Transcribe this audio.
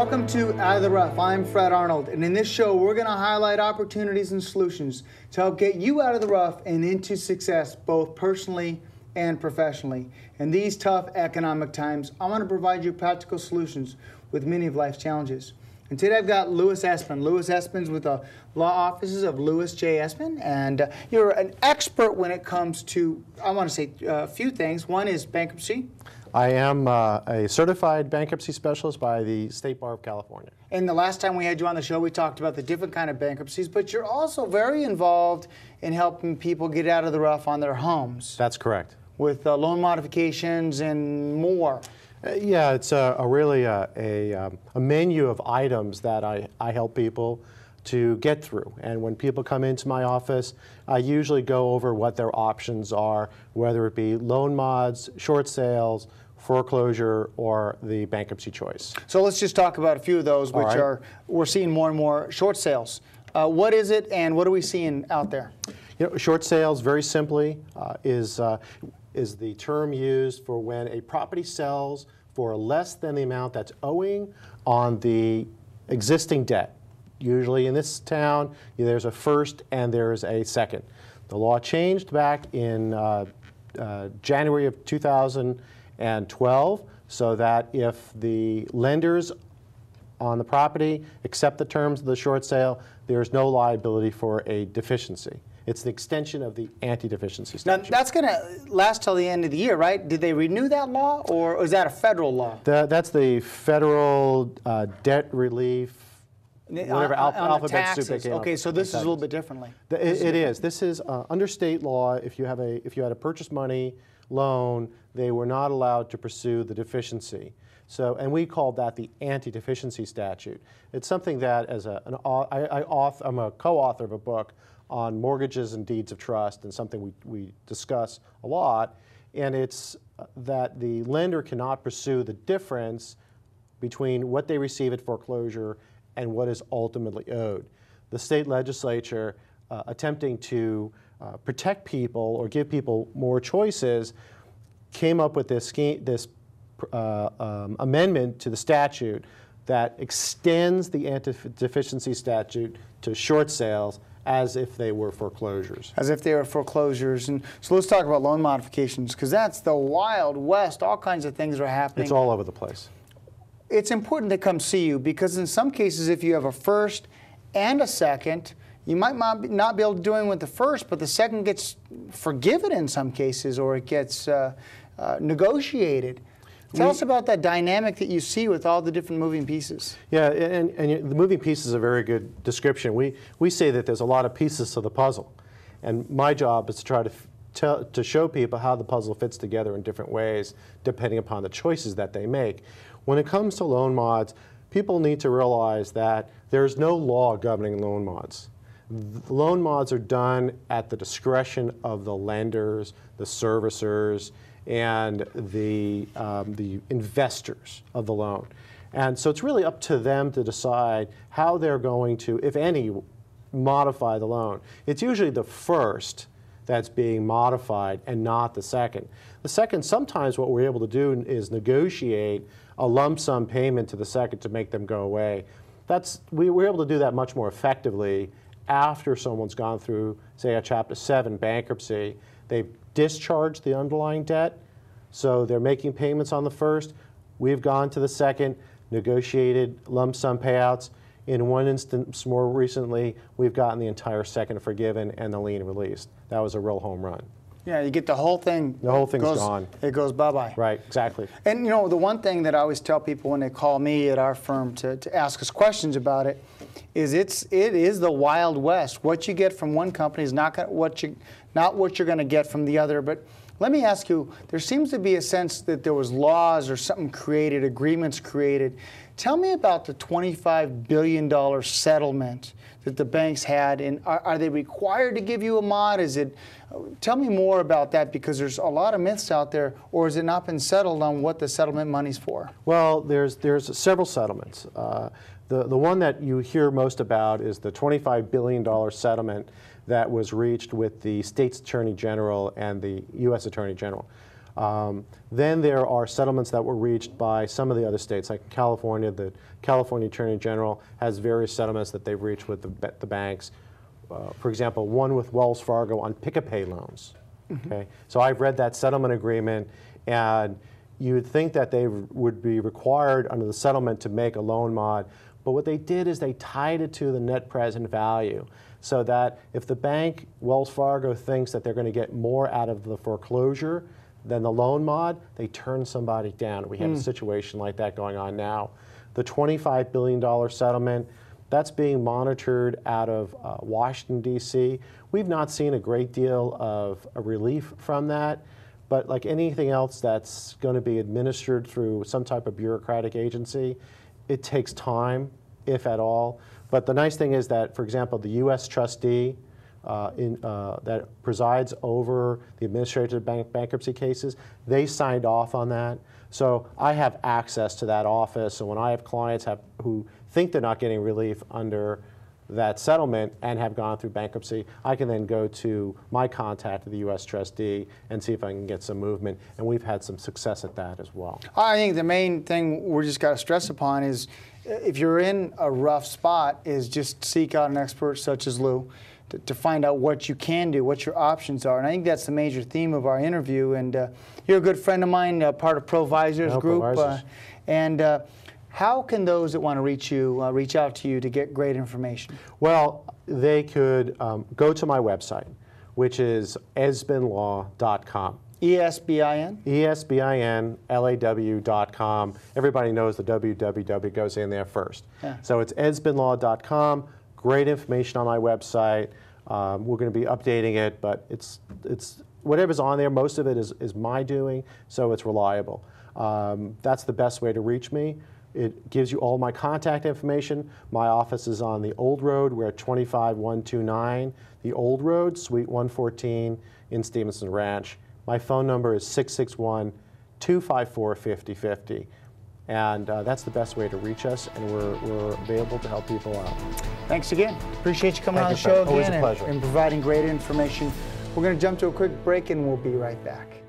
Welcome to Out of the Rough. I'm Fred Arnold, and in this show, we're going to highlight opportunities and solutions to help get you out of the rough and into success, both personally and professionally. In these tough economic times, I want to provide you practical solutions with many of life's challenges. And today I've got Louis Esbin. Louis Esbin's with the law offices of Louis J. Esbin, and you're an expert when it comes to, I want to say a few things. One is bankruptcy. I am a certified bankruptcy specialist by the State Bar of California. And the last time we had you on the show, we talked about the different kind of bankruptcies, but you're also very involved in helping people get out of the rough on their homes. That's correct. With loan modifications and more. Yeah, it's really a menu of items that I help people to get through. And when people come into my office, I usually go over what their options are, whether it be loan mods, short sales, foreclosure, or the bankruptcy choice. So let's just talk about a few of those, which are, we're seeing more and more short sales. What is it, and what are we seeing out there? You know, short sales, very simply, is the term used for when a property sells for less than the amount that's owing on the existing debt. Usually in this town, there's a first and there's a second. The law changed back in January of 2012 so that if the lenders on the property accept the terms of the short sale, there's no liability for a deficiency. It's the extension of the anti-deficiency statute. Now, that's going to last till the end of the year, right? Did they renew that law, or is that a federal law? That's the federal debt relief, whatever alphabet soup they came up. Okay, so this is a little bit differently. It is. This is under state law. If you had a purchase money loan, they were not allowed to pursue the deficiency. So, and we called that the anti-deficiency statute. It's something that, as I'm a co-author of a book on mortgages and deeds of trust, and something we discuss a lot. And it's that the lender cannot pursue the difference between what they receive at foreclosure and what is ultimately owed. The state legislature, attempting to protect people or give people more choices, came up with this amendment to the statute that extends the anti-deficiency statute to short sales as if they were foreclosures. As if they were foreclosures. And so let's talk about loan modifications, because that's the Wild West. All kinds of things are happening. It's all over the place. It's important to come see you, because in some cases, if you have a first and a second, you might not be able to do it with the first, but the second gets forgiven in some cases, or it gets negotiated. Tell us about that dynamic that you see with all the different moving pieces. Yeah, and the moving pieces is a very good description. We say that there's a lot of pieces to the puzzle, and my job is to try to show people how the puzzle fits together in different ways depending upon the choices that they make. When it comes to loan mods, people need to realize that there's no law governing loan mods. The loan mods are done at the discretion of the lenders, the servicers, and the investors of the loan. And so it's really up to them to decide how they're going to, if any, modify the loan. It's usually the first that's being modified and not the second. The second, sometimes what we're able to do is negotiate a lump sum payment to the second to make them go away. We're able to do that much more effectively after someone's gone through, say, a Chapter 7 bankruptcy. They've discharged the underlying debt, so they're making payments on the first. We've gone to the second, negotiated lump sum payouts. In one instance, more recently, we've gotten the entire second forgiven and the lien released. That was a real home run. Yeah, you get the whole thing. The whole thing's gone. It goes bye-bye. Right, exactly. And you know, the one thing that I always tell people when they call me at our firm to ask us questions about it is it is the Wild West. What you get from one company is not what you're going to get from the other. But let me ask you, there seems to be a sense that there was laws or something created, agreements created. Tell me about the $25 billion settlement that the banks had, and are they required to give you a mod? Tell me more about that, because there's a lot of myths out there, or has it not been settled on what the settlement money's for? Well, there's several settlements. The one that you hear most about is the $25 billion settlement that was reached with the state's Attorney General and the U.S. Attorney General. Then there are settlements that were reached by some of the other states, like California. The California Attorney General has various settlements that they've reached with the banks. For example, one with Wells Fargo on pick-a-pay loans. Okay, so I've read that settlement agreement, and you would think that they would be required under the settlement to make a loan mod, but what they did is they tied it to the net present value, so that if the bank, Wells Fargo, thinks that they're going to get more out of the foreclosure than the loan mod, they turn somebody down. We have a situation like that going on now. The $25 billion settlement, that's being monitored out of Washington, D.C. We've not seen a great deal of relief from that, but like anything else that's going to be administered through some type of bureaucratic agency, it takes time, if at all. But the nice thing is that, for example, the U.S. trustee that presides over the administrative bankruptcy cases, they signed off on that. So I have access to that office, and when I have clients who think they're not getting relief under that settlement and have gone through bankruptcy, I can then go to my contact at the U.S. trustee and see if I can get some movement, and we've had some success at that as well. I think the main thing we just got to stress upon is if you're in a rough spot is just seek out an expert such as Lou to find out what you can do, what your options are. And I think that's the major theme of our interview. And you're a good friend of mine, part of Provisors Group. How can those that want to reach out to you to get great information? Well, they could go to my website, which is esbinlaw.com. ESBIN? ESBINLAW.com. Everybody knows the www goes in there first. Yeah. So it's esbinlaw.com. Great information on my website. We're going to be updating it, but it's whatever's on there, most of it is my doing, so it's reliable. That's the best way to reach me. It gives you all my contact information. My office is on the Old Road. We're at 25129, the Old Road, Suite 114 in Stevenson Ranch. My phone number is 661-254-5050. And that's the best way to reach us, and we're available to help people out. Thanks again. Appreciate you coming on the show again. Always a pleasure. And providing great information. We're going to jump to a quick break, and we'll be right back.